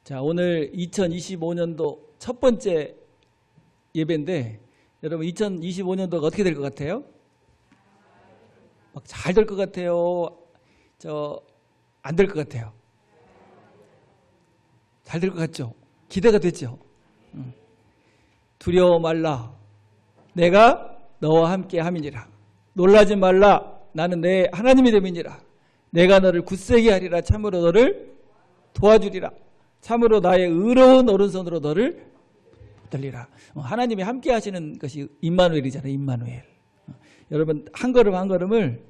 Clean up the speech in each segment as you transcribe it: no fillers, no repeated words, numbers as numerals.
자, 오늘 2025년도 첫 번째 예배인데 여러분 2025년도가 어떻게 될 것 같아요? 막 잘 될 것 같아요? 안 될 것 같아요? 잘 될 것 같죠? 기대가 되죠? 두려워 말라. 내가 너와 함께 함이니라. 놀라지 말라. 나는 내 하나님이 됨이니라. 내가 너를 굳세게 하리라. 참으로 너를 도와주리라. 참으로 나의 의로운 오른손으로 너를 붙들리라. 하나님이 함께 하시는 것이 임마누엘이잖아요. 임마누엘. 여러분 한 걸음 한 걸음을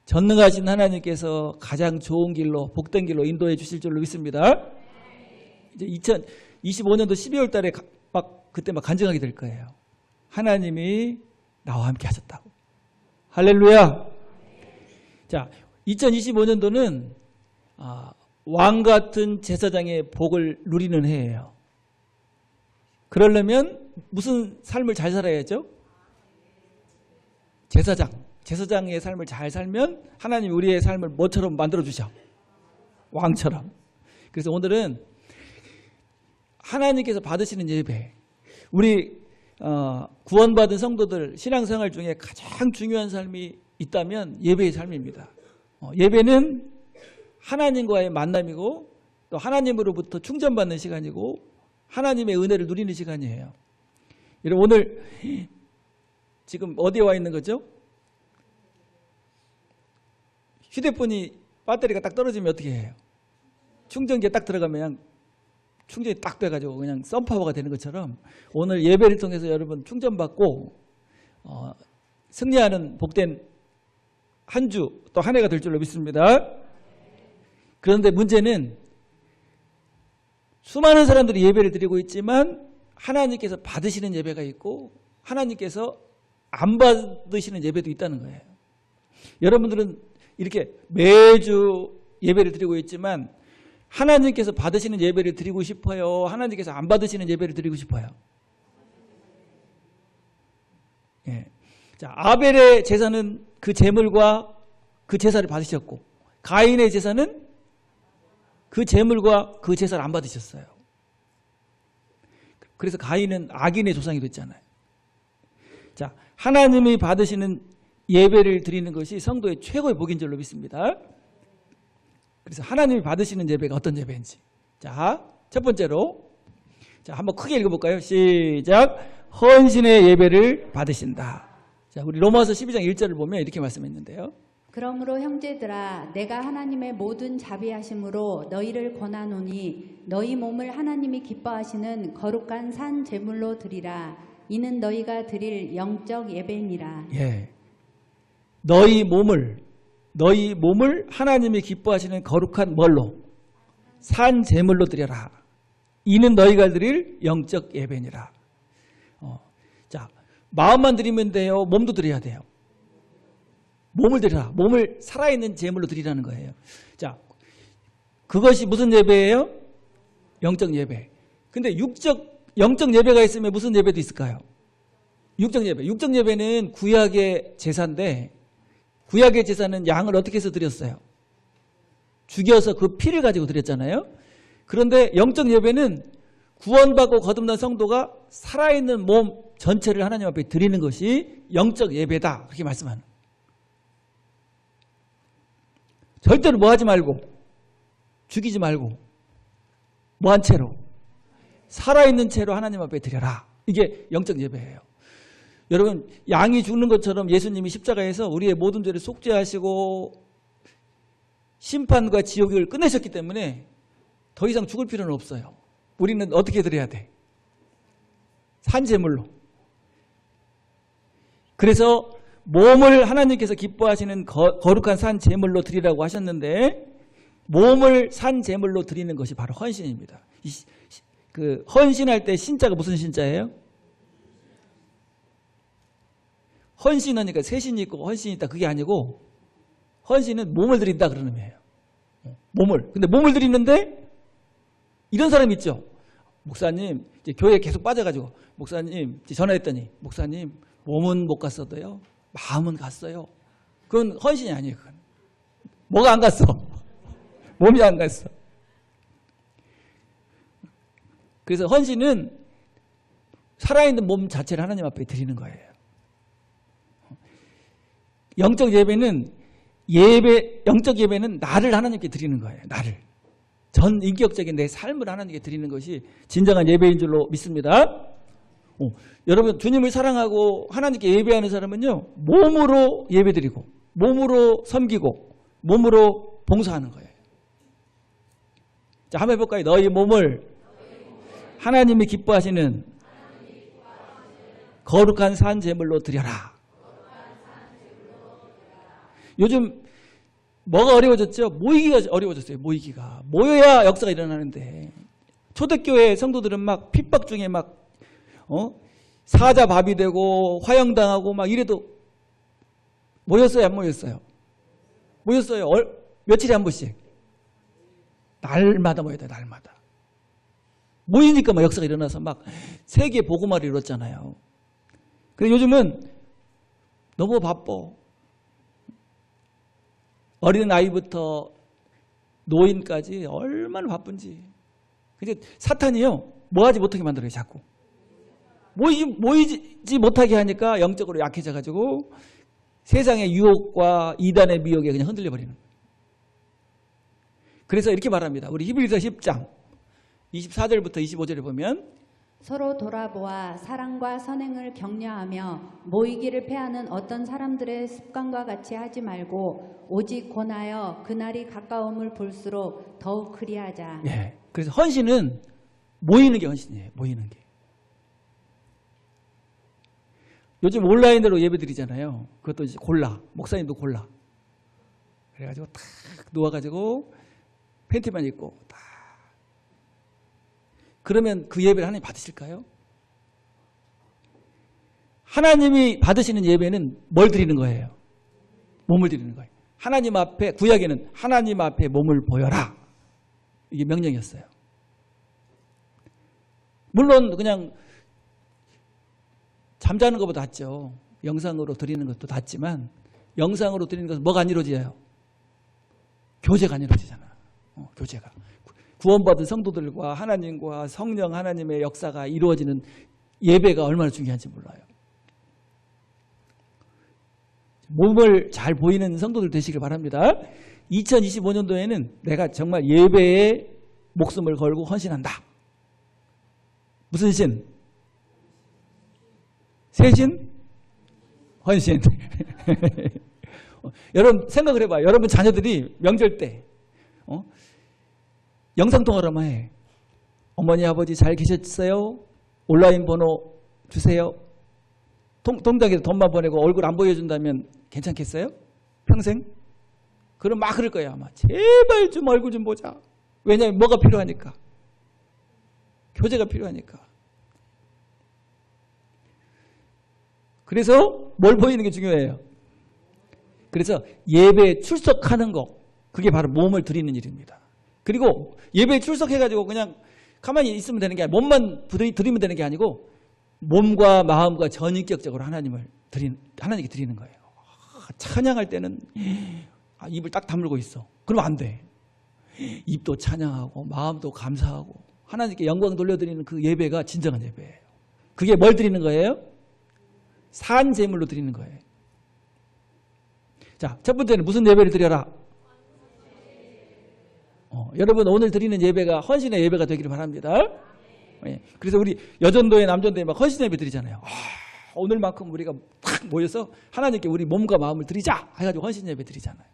전능하신 하나님께서 가장 좋은 길로 복된 길로 인도해 주실 줄로 믿습니다. 이제 2025년도 12월 달에 그때 간증하게 될 거예요. 하나님이 나와 함께 하셨다고. 할렐루야. 자, 2025년도는 왕 같은 제사장의 복을 누리는 해예요. 그러려면 무슨 삶을 잘 살아야죠? 제사장의 삶을 잘 살면 하나님이 우리의 삶을 뭐처럼 만들어주셔? 왕처럼. 그래서 오늘은 하나님께서 받으시는 예배, 우리 구원받은 성도들 신앙생활 중에 가장 중요한 삶이 있다면 예배의 삶입니다. 예배는 하나님과의 만남이고 또 하나님으로부터 충전받는 시간이고 하나님의 은혜를 누리는 시간이에요. 여러분 오늘 지금 어디에 와 있는 거죠? 휴대폰이 배터리가 딱 떨어지면 어떻게 해요? 충전기에 딱 들어가면 그냥 충전이 딱 돼가지고 그냥 썬파워가 되는 것처럼 오늘 예배를 통해서 여러분 충전받고 승리하는 복된 한 주 또 한 해가 될 줄로 믿습니다. 그런데 문제는 수많은 사람들이 예배를 드리고 있지만 하나님께서 받으시는 예배가 있고 하나님께서 안 받으시는 예배도 있다는 거예요. 여러분들은 이렇게 매주 예배를 드리고 있지만 하나님께서 받으시는 예배를 드리고 싶어요? 하나님께서 안 받으시는 예배를 드리고 싶어요? 예. 자, 아벨의 제사는 그 제물과 그 제사를 받으셨고 가인의 제사는 그 제물과 그 제사를 안 받으셨어요. 그래서 가인은 악인의 조상이 됐잖아요. 자, 하나님이 받으시는 예배를 드리는 것이 성도의 최고의 복인 줄로 믿습니다. 그래서 하나님이 받으시는 예배가 어떤 예배인지. 자, 첫 번째로 자, 한번 크게 읽어볼까요? 시작. 헌신의 예배를 받으신다. 자, 우리 로마서 12장 1절을 보면 이렇게 말씀했는데요. 그러므로 형제들아 내가 하나님의 모든 자비하심으로 너희를 권하노니 너희 몸을 하나님이 기뻐하시는 거룩한 산 제물로 드리라. 이는 너희가 드릴 영적 예배니라. 예. 너희 몸을 하나님이 기뻐하시는 거룩한 뭘로? 산 제물로 드려라. 이는 너희가 드릴 영적 예배니라. 자, 마음만 드리면 돼요? 몸도 드려야 돼요? 몸을 드리라. 몸을 살아있는 제물로 드리라는 거예요. 자, 그것이 무슨 예배예요? 영적 예배. 근데 영적 예배가 있으면 무슨 예배도 있을까요? 육적 예배. 육적 예배는 구약의 제사인데 구약의 제사는 양을 어떻게 해서 드렸어요? 죽여서 그 피를 가지고 드렸잖아요. 그런데 영적 예배는 구원받고 거듭난 성도가 살아있는 몸 전체를 하나님 앞에 드리는 것이 영적 예배다. 그렇게 말씀하는. 절대로 뭐 하지 말고 죽이지 말고 뭐한 채로 살아있는 채로 하나님 앞에 드려라. 이게 영적 예배예요. 여러분 양이 죽는 것처럼 예수님이 십자가에서 우리의 모든 죄를 속죄하시고 심판과 지옥을 끝내셨기 때문에 더 이상 죽을 필요는 없어요. 우리는 어떻게 드려야 돼? 산제물로. 그래서 몸을 하나님께서 기뻐하시는 거룩한 산 제물로 드리라고 하셨는데 몸을 산 제물로 드리는 것이 바로 헌신입니다. 그 헌신할 때 신자가 무슨 신자예요? 헌신하니까 세신이 있고 헌신이 있다 그게 아니고 헌신은 몸을 드린다 그러는 의미예요. 몸을. 근데 몸을 드리는데 이런 사람 있죠. 목사님 이제 교회에 계속 빠져가지고 목사님 전화했더니 목사님 몸은 못 갔어도요 마음은 갔어요. 그건 헌신이 아니에요. 그건. 뭐가 안 갔어? 몸이 안 갔어. 그래서 헌신은 살아있는 몸 자체를 하나님 앞에 드리는 거예요. 영적 예배는 나를 하나님께 드리는 거예요. 나를. 전 인격적인 내 삶을 하나님께 드리는 것이 진정한 예배인 줄로 믿습니다. 여러분, 주님을 사랑하고 하나님께 예배하는 사람은요, 몸으로 예배드리고, 몸으로 섬기고, 몸으로 봉사하는 거예요. 자, 한번 해볼까요? 너희 몸을 하나님이 기뻐하시는 거룩한 산 제물로 드려라. 요즘 뭐가 어려워졌죠? 모이기가 어려워졌어요. 모이기가. 모여야 역사가 일어나는데 초대교회 성도들은 막 핍박 중에 막 사자밥이 되고 화형당하고 막 이래도 모였어요? 안 모였어요? 모였어요. 며칠에 한 번씩. 날마다 모여야 돼. 날마다. 모이니까 막 역사가 일어나서 막 세계 복음화를 이뤘잖아요. 그래서 요즘은 너무 바빠. 어린 아이부터 노인까지 얼마나 바쁜지. 근데 사탄이요, 뭐하지 못하게 만들어요. 자꾸 모이지 못하게 하니까 영적으로 약해져가지고 세상의 유혹과 이단의 미혹에 그냥 흔들려 버리는 거예요. 그래서 이렇게 말합니다. 우리 히브리서 10장 24절부터 25절에 보면 서로 돌아보아 사랑과 선행을 격려하며 모이기를 패하는 어떤 사람들의 습관과 같이 하지 말고 오직 권하여 그날이 가까움을 볼수록 더욱 그리하자. 예. 그래서 헌신은 모이는 게 헌신이에요. 모이는 게. 요즘 온라인으로 예배드리잖아요. 그것도 이제 골라. 목사님도 골라. 그래가지고 탁 누워가지고 팬티만 입고 딱. 그러면 그 예배를 하나님 받으실까요? 하나님이 받으시는 예배는 뭘 드리는 거예요? 몸을 드리는 거예요. 하나님 앞에, 구약에는 하나님 앞에 몸을 보여라. 이게 명령이었어요. 물론 그냥 잠자는 것보다 낫죠. 영상으로 드리는 것도 낫지만 영상으로 드리는 것은 뭐가 안 이루어져요? 교제가 안 이루어지잖아. 교제가. 구원받은 성도들과 하나님과 성령 하나님의 역사가 이루어지는 예배가 얼마나 중요한지 몰라요. 몸을 잘 보이는 성도들 되시길 바랍니다. 2025년도에는 내가 정말 예배에 목숨을 걸고 헌신한다. 무슨 신? 세신? 헌신. 여러분 생각을 해봐요. 여러분 자녀들이 명절 때 영상통화를 한번 해. 어머니 아버지 잘 계셨어요? 온라인 번호 주세요. 통장에서 돈만 보내고 얼굴 안 보여준다면 괜찮겠어요? 평생? 그럼 막 그럴 거예요 아마. 제발 좀 얼굴 좀 보자. 왜냐하면 뭐가 필요하니까. 교제가 필요하니까. 그래서 뭘 보이는 게 중요해요. 그래서 예배에 출석하는 거, 그게 바로 몸을 드리는 일입니다. 그리고 예배에 출석해가지고 그냥 가만히 있으면 되는 게 아니고 몸만 드리면 되는 게 아니고 몸과 마음과 전인격적으로 하나님께 드리는 거예요. 찬양할 때는 입을 딱 다물고 있어. 그러면 안 돼. 입도 찬양하고 마음도 감사하고 하나님께 영광 돌려드리는 그 예배가 진정한 예배예요. 그게 뭘 드리는 거예요? 산 제물로 드리는 거예요. 자, 첫 번째는 무슨 예배를 드려라? 여러분 오늘 드리는 예배가 헌신의 예배가 되기를 바랍니다. 예, 그래서 우리 여전도회 남전도회 막 헌신 예배 드리잖아요. 오늘만큼 우리가 탁 모여서 하나님께 우리 몸과 마음을 드리자 해가지고 헌신 예배 드리잖아요.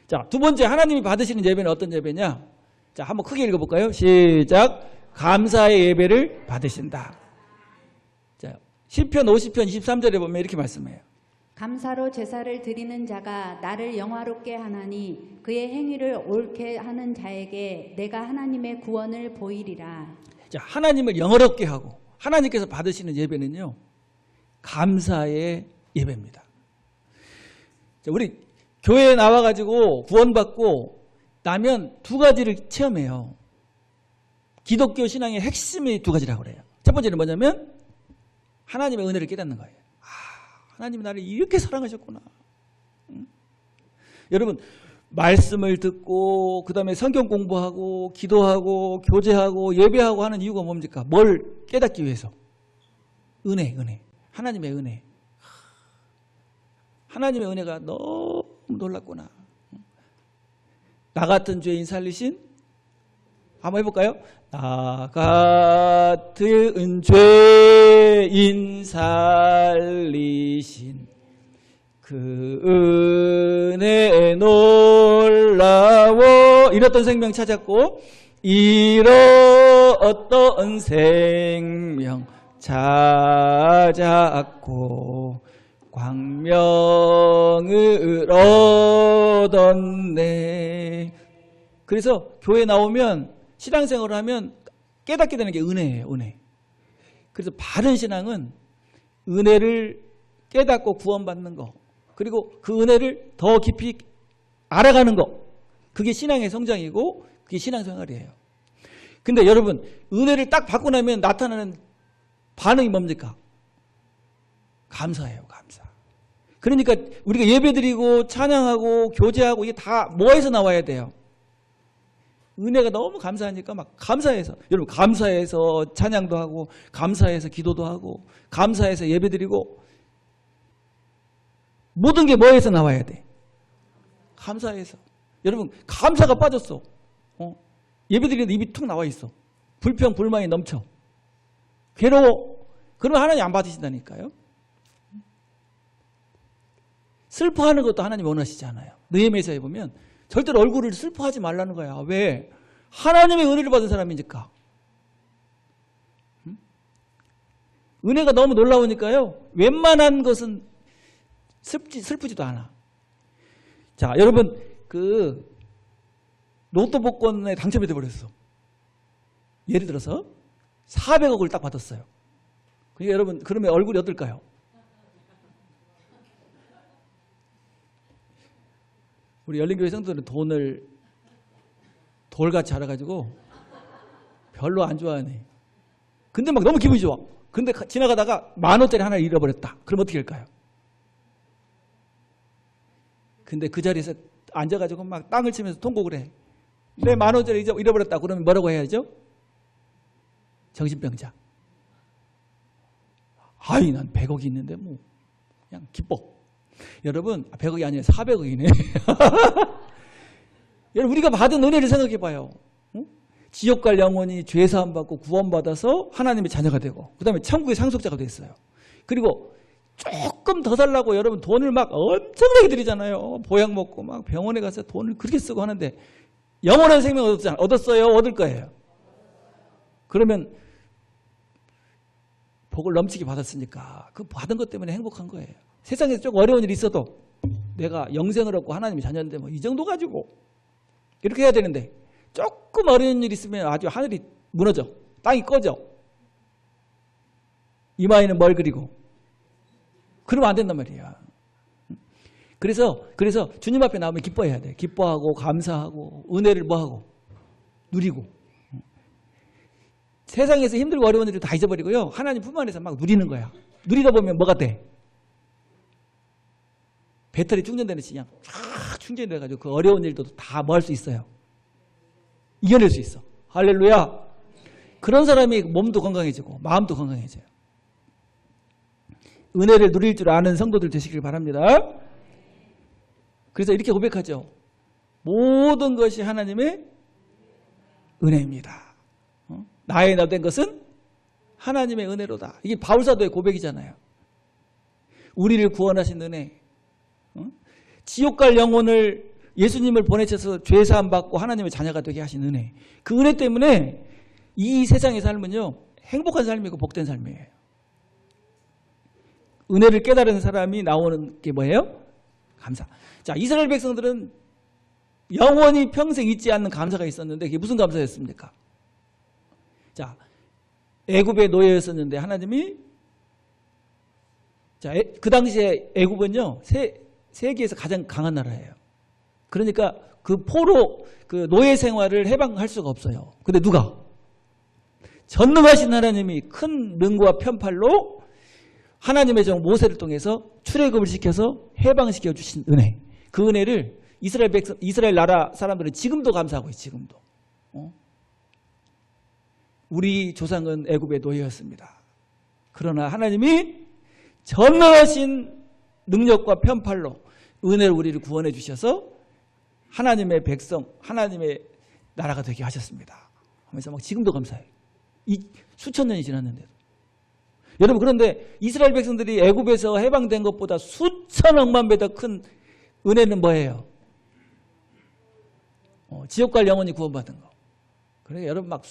자, 두 번째 하나님이 받으시는 예배는 어떤 예배냐? 자, 한번 크게 읽어볼까요? 시작. 감사의 예배를 받으신다. 자, 시편 50편 23절에 보면 이렇게 말씀해요. 감사로 제사를 드리는 자가 나를 영화롭게 하나니 그의 행위를 옳게 하는 자에게 내가 하나님의 구원을 보이리라. 자, 하나님을 영화롭게 하고 하나님께서 받으시는 예배는요, 감사의 예배입니다. 자, 우리 교회에 나와가지고 구원받고 나면 두 가지를 체험해요. 기독교 신앙의 핵심이 두 가지라고 그래요. 첫 번째는 뭐냐면 하나님의 은혜를 깨닫는 거예요. 하나님이 나를 이렇게 사랑하셨구나. 응? 여러분 말씀을 듣고 그 다음에 성경 공부하고 기도하고 교제하고 예배하고 하는 이유가 뭡니까? 뭘 깨닫기 위해서? 은혜. 하나님의 은혜. 하나님의 은혜가 너무 놀랍구나. 나 같은 죄인 살리신? 한번 해볼까요? 나 같은 죄인 살리신 그 은혜 놀라워 이랬던 생명 찾았고 이렇던 생명 찾았고 광명을 얻었네. 그래서 교회 나오면 신앙생활을 하면 깨닫게 되는 게 은혜예요. 은혜. 그래서 바른 신앙은 은혜를 깨닫고 구원받는 거, 그리고 그 은혜를 더 깊이 알아가는 거, 그게 신앙의 성장이고 그게 신앙생활이에요. 근데 여러분, 은혜를 딱 받고 나면 나타나는 반응이 뭡니까? 감사해요. 감사. 그러니까 우리가 예배드리고 찬양하고 교제하고 이게 다 뭐에서 나와야 돼요? 은혜가 너무 감사하니까 막 감사해서, 여러분 감사해서 찬양도 하고 감사해서 기도도 하고 감사해서 예배드리고, 모든 게 뭐에서 나와야 돼? 감사해서. 여러분 감사가 빠졌어. 예배드리는데 입이 툭 나와 있어. 불평 불만이 넘쳐. 괴로워. 그러면 하나님 안 받으신다니까요. 슬퍼하는 것도 하나님 원하시지 않아요. 느헤미야서에 보면 절대로 얼굴을 슬퍼하지 말라는 거야. 왜? 하나님의 은혜를 받은 사람이니까. 은혜가 너무 놀라우니까요. 웬만한 것은 슬프지도 않아. 자, 여러분 그 로또 복권에 당첨이 돼버렸어. 예를 들어서 400억을 딱 받았어요. 그러니까 여러분 그러면 얼굴이 어떨까요? 우리 열린교회 성도들은 돈을 돌같이 알아가지고 별로 안 좋아하네. 근데 막 너무 기분이 좋아. 근데 지나가다가 10,000원짜리 하나를 잃어버렸다. 그럼 어떻게 할까요? 근데 그 자리에서 앉아가지고 막 땅을 치면서 통곡을 해. 내 10,000원짜리 잃어버렸다. 그러면 뭐라고 해야죠? 정신병자. 아이, 난 100억이 있는데 뭐 그냥 기뻐. 여러분 100억이 아니라 400억이네. 여러분 우리가 받은 은혜를 생각해 봐요. 지옥 갈 영혼이 죄사함 받고 구원받아서 하나님의 자녀가 되고, 그 다음에 천국의 상속자가 됐어요. 그리고 조금 더 달라고 여러분 돈을 막 엄청나게 드리잖아요. 보약 먹고 막 병원에 가서 돈을 그렇게 쓰고 하는데 영원한 생명을 얻었어요? 얻을 거예요? 그러면 복을 넘치게 받았으니까 그 받은 것 때문에 행복한 거예요. 세상에서 조금 어려운 일이 있어도 내가 영생을 얻고 하나님의 자녀인데 뭐 이 정도 가지고 이렇게 해야 되는데, 조금 어려운 일이 있으면 아주 하늘이 무너져. 땅이 꺼져. 이마에는 뭘 그리고. 그러면 안 된단 말이야. 그래서 주님 앞에 나오면 기뻐해야 돼. 기뻐하고 감사하고 은혜를 뭐하고 누리고. 세상에서 힘들고 어려운 일을 다 잊어버리고요. 하나님 품 안에서 막 누리는 거야. 누리다 보면 뭐가 돼? 배터리 충전되는 시 그냥 쫙 충전이 돼가지고 그 어려운 일도 다 뭐 할 수 있어요? 이겨낼 수 있어. 할렐루야. 그런 사람이 몸도 건강해지고 마음도 건강해져요. 은혜를 누릴 줄 아는 성도들 되시길 바랍니다. 그래서 이렇게 고백하죠. 모든 것이 하나님의 은혜입니다. 나의 나 된 것은 하나님의 은혜로다. 이게 바울사도의 고백이잖아요. 우리를 구원하신 은혜. 지옥 갈 영혼을 예수님을 보내셔서 죄사함 받고 하나님의 자녀가 되게 하신 은혜. 그 은혜 때문에 이 세상의 삶은요, 행복한 삶이고 복된 삶이에요. 은혜를 깨달은 사람이 나오는 게 뭐예요? 감사. 자, 이스라엘 백성들은 영원히 평생 잊지 않는 감사가 있었는데 그게 무슨 감사였습니까? 자, 애굽의 노예였었는데 하나님이, 자, 그 당시에 애굽은요, 세계에서 가장 강한 나라예요. 그러니까 그 포로, 그 노예 생활을 해방할 수가 없어요. 근데 누가? 전능하신 하나님이 큰 능과 편팔로 하나님의 종 모세를 통해서 출애굽을 시켜서 해방시켜 주신 은혜. 그 은혜를 이스라엘 나라 사람들은 지금도 감사하고 있어요. 지금도. 우리 조상은 애굽의 노예였습니다. 그러나 하나님이 전능하신 능력과 편팔로 은혜로 우리를 구원해 주셔서 하나님의 백성, 하나님의 나라가 되게 하셨습니다. 하면서 막 지금도 감사해요. 수천 년이 지났는데도. 여러분, 그런데 이스라엘 백성들이 애굽에서 해방된 것보다 수천억만 배 더 큰 은혜는 뭐예요? 지옥 갈 영혼이 구원받은 거. 그러니까 여러분 막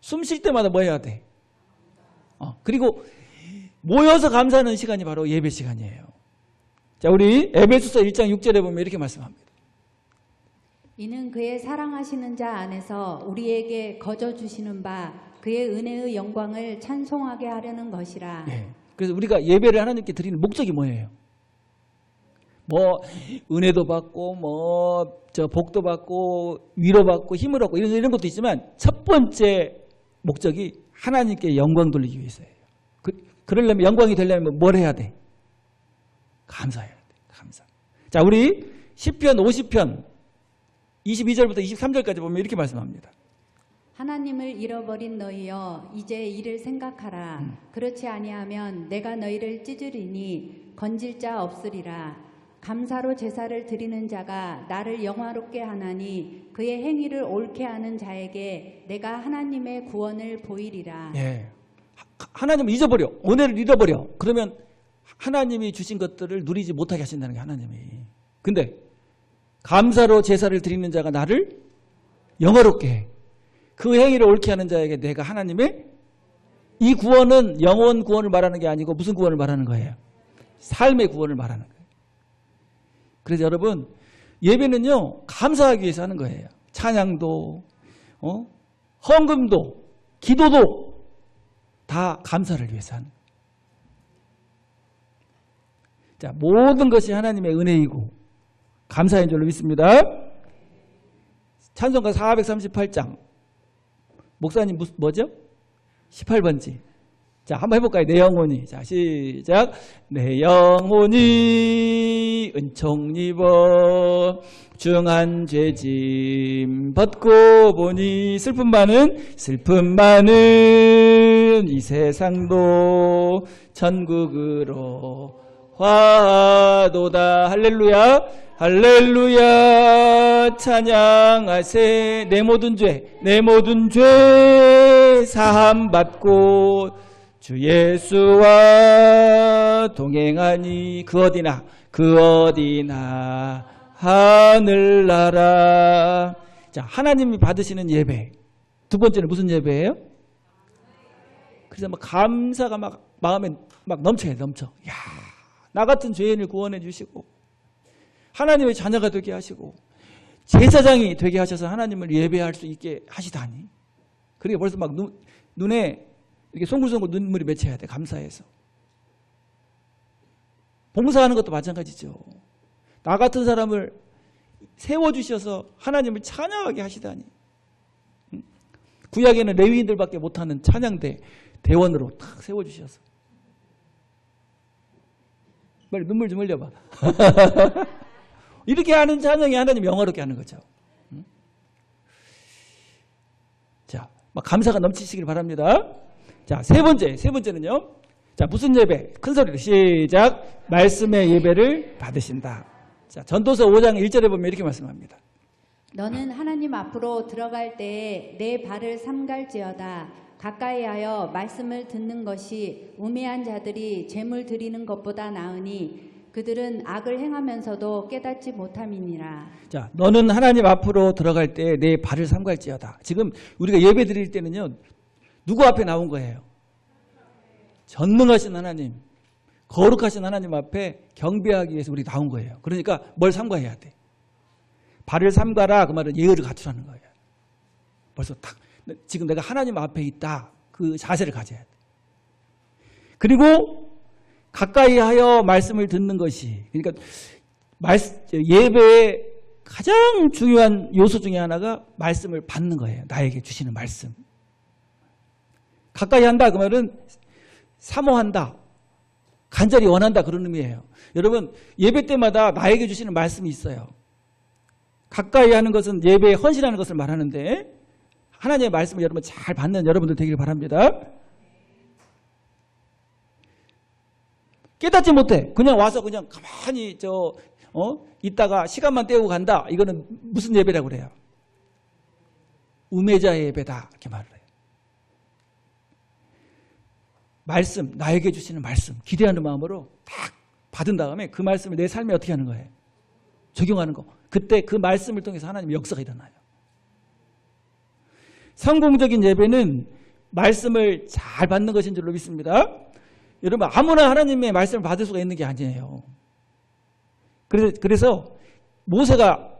숨 쉴 때마다 뭐 해야 돼? 그리고 모여서 감사하는 시간이 바로 예배 시간이에요. 자, 우리 에베소서 1장 6절에 보면 이렇게 말씀합니다. 이는 그의 사랑하시는 자 안에서 우리에게 거저 주시는 바 그의 은혜의 영광을 찬송하게 하려는 것이라. 예. 그래서 우리가 예배를 하나님께 드리는 목적이 뭐예요? 뭐 은혜도 받고 뭐 복도 받고 위로받고 힘을 얻고 이런 것도 있지만 첫 번째 목적이 하나님께 영광 돌리기 위해서예요. 그러려면 영광이 되려면 뭘 해야 돼? 감사해야 돼. 감사. 자, 우리 시편 50편 22절부터 23절까지 보면 이렇게 말씀합니다. 하나님을 잃어버린 너희여 이제 이를 생각하라. 그렇지 아니하면 내가 너희를 찢으리니 건질 자 없으리라. 감사로 제사를 드리는 자가 나를 영화롭게 하나니 그의 행위를 옳게 하는 자에게 내가 하나님의 구원을 보이리라. 예. 하나님을 잊어버려. 은혜를 잃어버려. 그러면 하나님이 주신 것들을 누리지 못하게 하신다는 게 하나님이. 근데 감사로 제사를 드리는 자가 나를 영화롭게 해. 그 행위를 옳게 하는 자에게 내가 하나님의 이 구원은 영원 구원을 말하는 게 아니고 무슨 구원을 말하는 거예요? 삶의 구원을 말하는 거예요. 그래서 여러분 예배는요 감사하기 위해서 하는 거예요. 찬양도 헌금도 기도도 다 감사를 위해서 하는 거예요. 자, 모든 것이 하나님의 은혜이고 감사인 줄로 믿습니다. 찬송가 438장 목사님 뭐죠? 18번지. 자, 한번 해볼까요? 내 영혼이. 자, 시작. 내 영혼이 은총 입어 중한 죄짐 벗고 보니 슬픔 많은 이 세상도 천국으로 화도다. 할렐루야. 할렐루야. 찬양하세. 내 모든 죄 사함 받고 주 예수와 동행하니 그 어디나 하늘나라. 자, 하나님이 받으시는 예배. 두 번째는 무슨 예배예요? 그래서 막 감사가 막 마음에 막 넘쳐. 야, 나 같은 죄인을 구원해 주시고 하나님의 자녀가 되게 하시고 제사장이 되게 하셔서 하나님을 예배할 수 있게 하시다니. 그러니까 벌써 막 눈에 이렇게 송글송글 눈물이 맺혀야 돼. 감사해서. 봉사하는 것도 마찬가지죠. 나 같은 사람을 세워주셔서 하나님을 찬양하게 하시다니. 구약에는 레위인들밖에 못하는 찬양대 대원으로 탁 세워주셔서. 빨리 눈물 좀 흘려봐. 이렇게 하는 찬양이 하나님 영화롭게 하는 거죠. 자, 막 감사가 넘치시길 바랍니다. 자, 세 번째는요. 자, 무슨 예배? 큰 소리로 시작. 말씀의 예배를 받으신다. 자, 전도서 5장 1절에 보면 이렇게 말씀합니다. 너는 하나님 앞으로 들어갈 때에 내 발을 삼갈지어다. 가까이하여 말씀을 듣는 것이 우매한 자들이 제물 드리는 것보다 나으니 그들은 악을 행하면서도 깨닫지 못함이니라. 자, 너는 하나님 앞으로 들어갈 때 내 발을 삼갈지어다. 지금 우리가 예배 드릴 때는요. 누구 앞에 나온 거예요? 전능하신 하나님, 거룩하신 하나님 앞에 경배하기 위해서 우리 나온 거예요. 그러니까 뭘 삼가해야 돼? 발을 삼가라. 그 말은 예의를 갖추라는 거예요. 벌써 딱 지금 내가 하나님 앞에 있다. 그 자세를 가져야 돼. 그리고 가까이 하여 말씀을 듣는 것이, 그러니까 예배의 가장 중요한 요소 중에 하나가 말씀을 받는 거예요. 나에게 주시는 말씀. 가까이 한다 그 말은 사모한다, 간절히 원한다 그런 의미예요. 여러분 예배 때마다 나에게 주시는 말씀이 있어요. 가까이 하는 것은 예배에 헌신하는 것을 말하는데 하나님의 말씀을 여러분 잘 받는 여러분들 되기를 바랍니다. 깨닫지 못해. 그냥 와서 그냥 가만히 있다가 시간만 때우고 간다. 이거는 무슨 예배라고 그래요? 우매자의 예배다. 이렇게 말을 해요. 말씀, 나에게 주시는 말씀, 기대하는 마음으로 딱 받은 다음에 그 말씀을 내 삶에 어떻게 하는 거예요? 적용하는 거. 그때 그 말씀을 통해서 하나님의 역사가 일어나요. 성공적인 예배는 말씀을 잘 받는 것인 줄로 믿습니다. 여러분 아무나 하나님의 말씀을 받을 수가 있는 게 아니에요. 그래서 모세가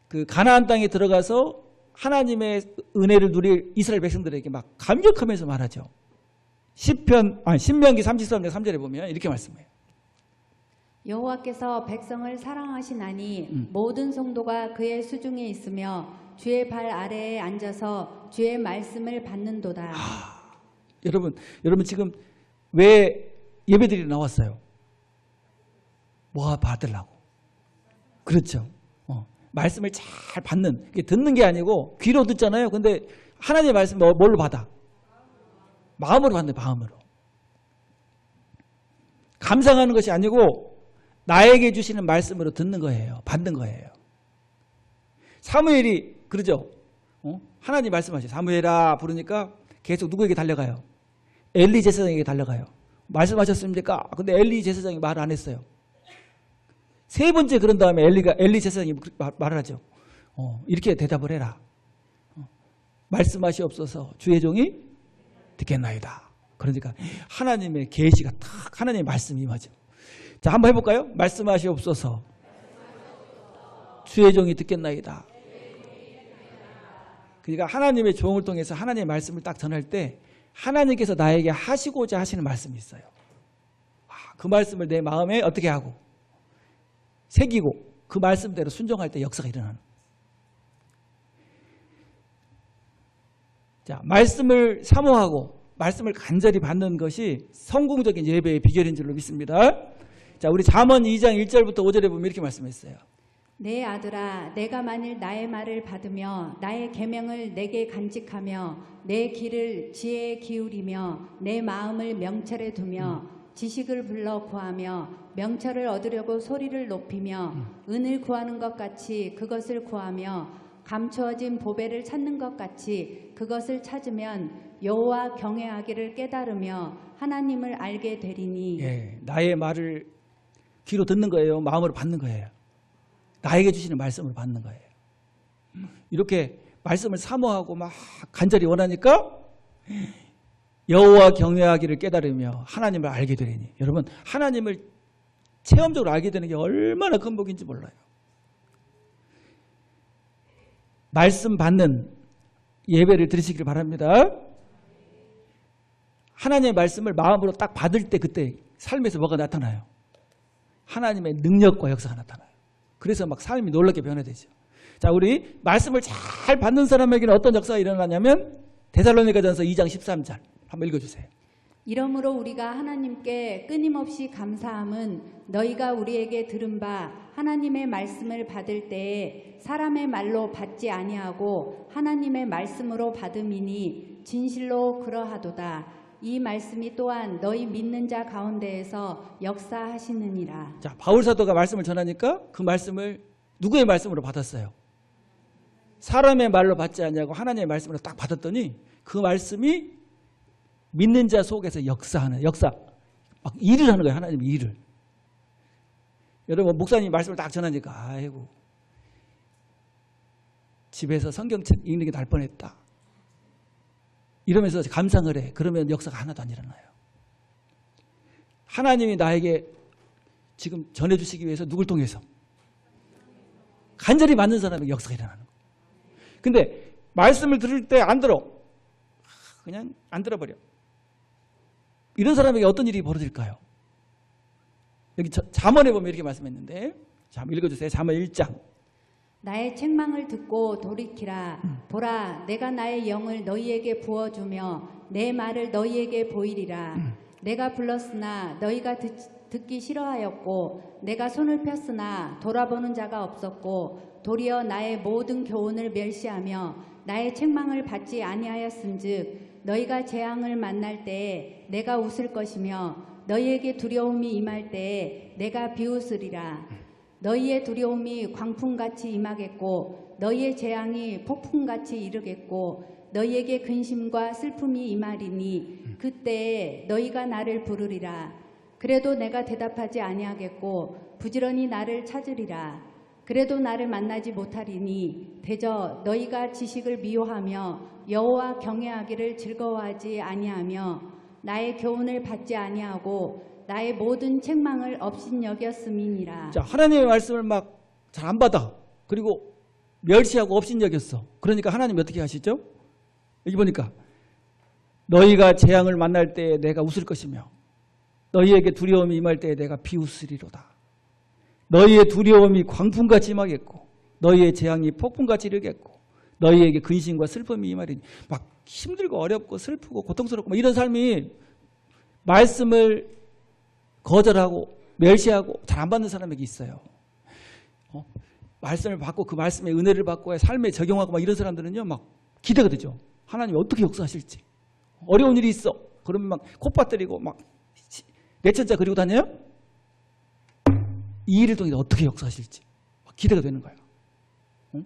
그 가나안 땅에 들어가서 하나님의 은혜를 누릴 이스라엘 백성들에게 막 감격하면서 말하죠. 신명기 33장 3절에 보면 이렇게 말씀해요. 여호와께서 백성을 사랑하시나니 모든 성도가 그의 수중에 있으며 주의 발 아래에 앉아서 주의 말씀을 받는도다. 여러분 지금 왜 예배드리러 나왔어요? 뭐 받으려고? 그렇죠. 말씀을 잘 받는, 듣는 게 아니고 귀로 듣잖아요. 근데 하나님의 말씀 뭘로 받아? 마음으로 받는, 마음으로. 감상하는 것이 아니고 나에게 주시는 말씀으로 듣는 거예요. 받는 거예요. 사무엘이 그러죠. 하나님 말씀하셔요. 사무엘아 부르니까 계속 누구에게 달려가요? 엘리 제사장에게 달려가요. 말씀하셨습니까? 근데 엘리 제사장이 말을 안 했어요. 세 번째 그런 다음에 엘리 제사장이 말을 하죠. 이렇게 대답을 해라. 말씀하시옵소서 주의 종이 듣겠나이다. 그러니까 하나님의 계시가 탁 하나님의 말씀이 임하죠. 자, 한번 해볼까요? 말씀하시옵소서 주의 종이 듣겠나이다. 그러니까 하나님의 종을 통해서 하나님의 말씀을 딱 전할 때 하나님께서 나에게 하시고자 하시는 말씀이 있어요. 그 말씀을 내 마음에 어떻게 하고 새기고 그 말씀대로 순종할 때 역사가 일어나는. 자, 말씀을 사모하고 말씀을 간절히 받는 것이 성공적인 예배의 비결인 줄로 믿습니다. 자, 우리 잠언 2장 1절부터 5절에 보면 이렇게 말씀했어요. 내 아들아 내가 만일 나의 말을 받으며 나의 계명을 내게 간직하며 내 귀를 지혜에 기울이며 내 마음을 명철에 두며 지식을 불러 구하며 명철을 얻으려고 소리를 높이며 은을 구하는 것 같이 그것을 구하며 감추어진 보배를 찾는 것 같이 그것을 찾으면 여호와 경외하기를 깨달으며 하나님을 알게 되리니. 예, 나의 말을 귀로 듣는 거예요. 마음으로 받는 거예요. 나에게 주시는 말씀을 받는 거예요. 이렇게 말씀을 사모하고 막 간절히 원하니까 여호와 경외하기를 깨달으며 하나님을 알게 되리니. 여러분 하나님을 체험적으로 알게 되는 게 얼마나 큰 복인지 몰라요. 말씀 받는 예배를 드리시길 바랍니다. 하나님의 말씀을 마음으로 딱 받을 때 그때 삶에서 뭐가 나타나요? 하나님의 능력과 역사가 나타나요. 그래서 막 삶이 놀랍게 변화되죠. 자, 우리 말씀을 잘 받는 사람에게는 어떤 역사가 일어나냐면 데살로니가전서 2장 13절 한번 읽어주세요. 이러므로 우리가 하나님께 끊임없이 감사함은 너희가 우리에게 들은 바 하나님의 말씀을 받을 때에 사람의 말로 받지 아니하고 하나님의 말씀으로 받음이니 진실로 그러하도다. 이 말씀이 또한 너희 믿는 자 가운데에서 역사하시느니라. 자, 바울 사도가 말씀을 전하니까 그 말씀을 누구의 말씀으로 받았어요? 사람의 말로 받지 않냐고 하나님의 말씀으로 딱 받았더니 그 말씀이 믿는 자 속에서 역사하는, 역사, 막 일을 하는 거예요. 하나님의 일을. 여러분 목사님이 말씀을 딱 전하니까 아이고 집에서 성경책 읽는 게 날 뻔했다 이러면서 감상을 해. 그러면 역사가 하나도 안 일어나요. 하나님이 나에게 지금 전해주시기 위해서 누굴 통해서? 간절히 맞는 사람에게 역사가 일어나는 거예요. 근데 말씀을 들을 때 안 들어. 그냥 안 들어버려. 이런 사람에게 어떤 일이 벌어질까요? 여기 잠언에 보면 이렇게 말씀했는데, 자, 한번 읽어주세요. 잠언 1장. 나의 책망을 듣고 돌이키라. 보라, 내가 나의 영을 너희에게 부어주며 내 말을 너희에게 보이리라. 내가 불렀으나 너희가 듣기 싫어하였고 내가 손을 폈으나 돌아보는 자가 없었고 도리어 나의 모든 교훈을 멸시하며 나의 책망을 받지 아니하였은즉 너희가 재앙을 만날 때에 내가 웃을 것이며 너희에게 두려움이 임할 때에 내가 비웃으리라. 너희의 두려움이 광풍같이 임하겠고 너희의 재앙이 폭풍같이 이르겠고 너희에게 근심과 슬픔이 임하리니 그때에 너희가 나를 부르리라. 그래도 내가 대답하지 아니하겠고 부지런히 나를 찾으리라. 그래도 나를 만나지 못하리니 대저 너희가 지식을 미워하며 여호와 경외하기를 즐거워하지 아니하며 나의 교훈을 받지 아니하고 나의 모든 책망을 업신여겼음이니라. 자, 하나님의 말씀을 막 잘 안 받아. 그리고 멸시하고 업신여겼어. 그러니까 하나님 어떻게 하시죠? 여기 보니까 너희가 재앙을 만날 때에 내가 웃을 것이며 너희에게 두려움이 임할 때에 내가 비웃으리로다. 너희의 두려움이 광풍같이 임하겠고 너희의 재앙이 폭풍같이 이르겠고 너희에게 근심과 슬픔이 임하리니. 막 힘들고 어렵고 슬프고 고통스럽고 뭐 이런 삶이 말씀을 거절하고 멸시하고 잘 안 받는 사람에게 있어요. 말씀을 받고 그 말씀의 은혜를 받고 삶에 적용하고 막 이런 사람들은요 막 기대가 되죠. 하나님이 어떻게 역사하실지. 어려운 일이 있어. 그러면 막 콧바뜨리고 막 내천자 그리고 다녀요. 이 일을 통해 어떻게 역사하실지 막 기대가 되는 거예요. 응?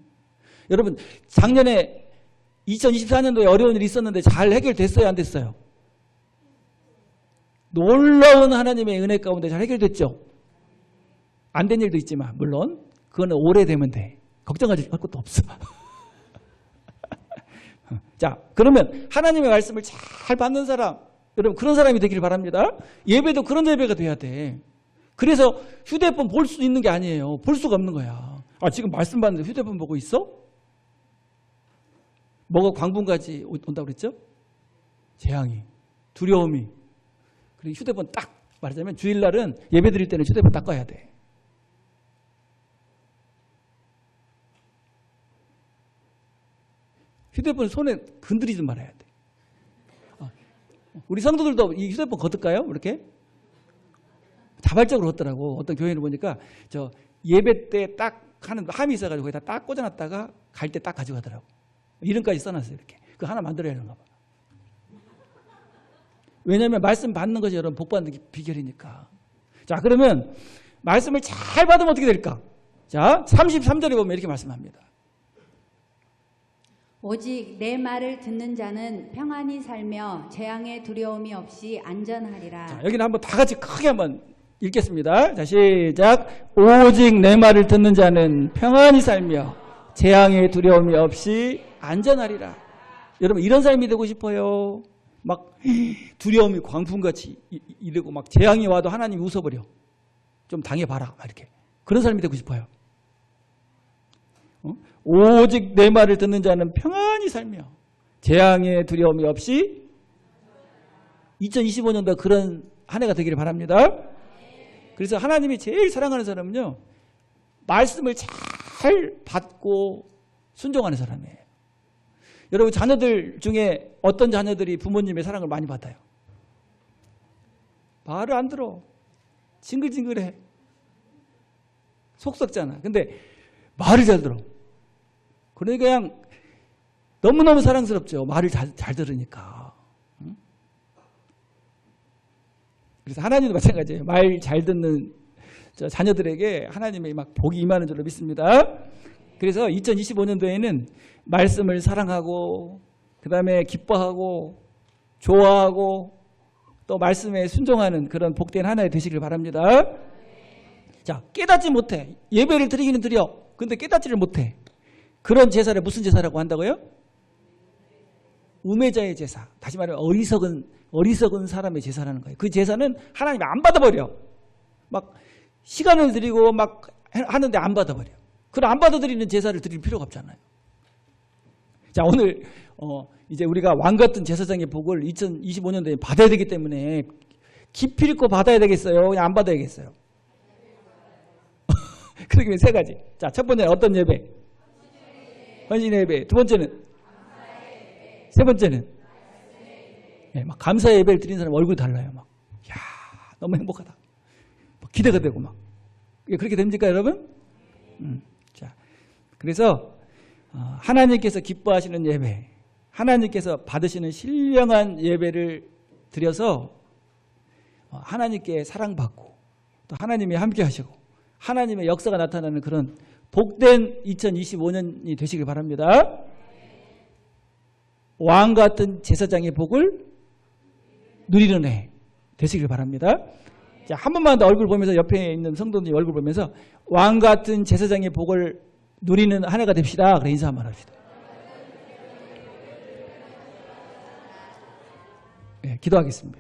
여러분 작년에 2024년도에 어려운 일이 있었는데 잘 해결됐어요? 안 됐어요? 놀라운 하나님의 은혜 가운데 잘 해결됐죠? 안 된 일도 있지만 물론 그거는 오래되면 돼. 걱정할 것도 없어. 자, 그러면 하나님의 말씀을 잘 받는 사람, 여러분 그런 사람이 되기를 바랍니다. 예배도 그런 예배가 돼야 돼. 그래서 휴대폰 볼 수 있는 게 아니에요. 볼 수가 없는 거야. 아, 지금 말씀 받는데 휴대폰 보고 있어? 뭐가 광분까지 온다고 그랬죠? 재앙이, 두려움이. 그리고 휴대폰 딱 말하자면 주일날은 예배 드릴 때는 휴대폰 딱 꺼야 돼. 휴대폰 손에 건드리지 말아야 돼. 우리 성도들도 이 휴대폰 거둘까요? 이렇게? 자발적으로 걷더라고. 어떤 교회를 보니까 저 예배 때 딱 하는 함이 있어가지고 거기다 딱 꽂아놨다가 갈 때 딱 가져가더라고. 이름까지 써놨어요. 이렇게. 그거 하나 만들어야 하는가 봐. 왜냐하면 말씀 받는 것이 여러분 복 받는 비결이니까. 자, 그러면 말씀을 잘 받으면 어떻게 될까? 자, 33절에 보면 이렇게 말씀합니다. 오직 내 말을 듣는 자는 평안히 살며 재앙의 두려움이 없이 안전하리라. 자, 여기는 한번 다 같이 크게 한번 읽겠습니다. 자, 시작. 오직 내 말을 듣는 자는 평안히 살며 재앙의 두려움이 없이 안전하리라. 여러분 이런 삶이 되고 싶어요? 막 두려움이 광풍같이 이르고 막 재앙이 와도 하나님이 웃어버려. 좀 당해봐라. 막 이렇게. 그런 삶이 되고 싶어요. 오직 내 말을 듣는 자는 평안히 살며 재앙의 두려움이 없이 2025년도 그런 한 해가 되기를 바랍니다. 그래서 하나님이 제일 사랑하는 사람은요, 말씀을 잘 받고 순종하는 사람이에요. 여러분 자녀들 중에 어떤 자녀들이 부모님의 사랑을 많이 받아요? 말을 안 들어. 징글징글해. 속 썩잖아. 근데 말을 잘 들어. 그러니까 그냥 너무너무 사랑스럽죠. 말을 잘 들으니까. 응? 그래서 하나님도 마찬가지예요. 말 잘 듣는 자녀들에게 하나님의 막 복이 임하는 줄로 믿습니다. 그래서 2025년도에는 말씀을 사랑하고 그 다음에 기뻐하고 좋아하고 또 말씀에 순종하는 그런 복된 한 해 되시길 바랍니다. 자, 깨닫지 못해. 예배를 드리기는 드려. 근데 깨닫지를 못해. 그런 제사를 무슨 제사라고 한다고요? 우매자의 제사. 다시 말하면 어리석은 사람의 제사라는 거예요. 그 제사는 하나님이 안 받아버려. 막 시간을 드리고 막 하는데 안 받아버려. 그럼 안 받아들이는 제사를 드릴 필요가 없잖아요. 자, 오늘 이제 우리가 왕 같은 제사장의 복을 2025년도에 받아야 되기 때문에 깊이 있고 받아야 되겠어요? 그냥 안 받아야겠어요? 그러면 세 가지. 자, 첫 번째는 어떤 예배? 헌신의 예배. 두 번째는? 세 번째는? 네, 막 감사의 예배를 드리는 사람 얼굴이 달라요. 막, 야, 너무 행복하다. 기대가 되고 막. 그렇게 됩니까, 여러분? 자, 그래서 하나님께서 기뻐하시는 예배, 하나님께서 받으시는 신령한 예배를 드려서 하나님께 사랑받고 또 하나님이 함께 하시고 하나님의 역사가 나타나는 그런 복된 2025년이 되시길 바랍니다. 왕 같은 제사장의 복을 누리는 해 되시길 바랍니다. 자, 한 번만 더 얼굴 보면서 옆에 있는 성도님 얼굴 보면서 왕 같은 제사장의 복을 누리는 한 해가 됩시다. 그래 인사 한번 합시다. 네, 기도하겠습니다.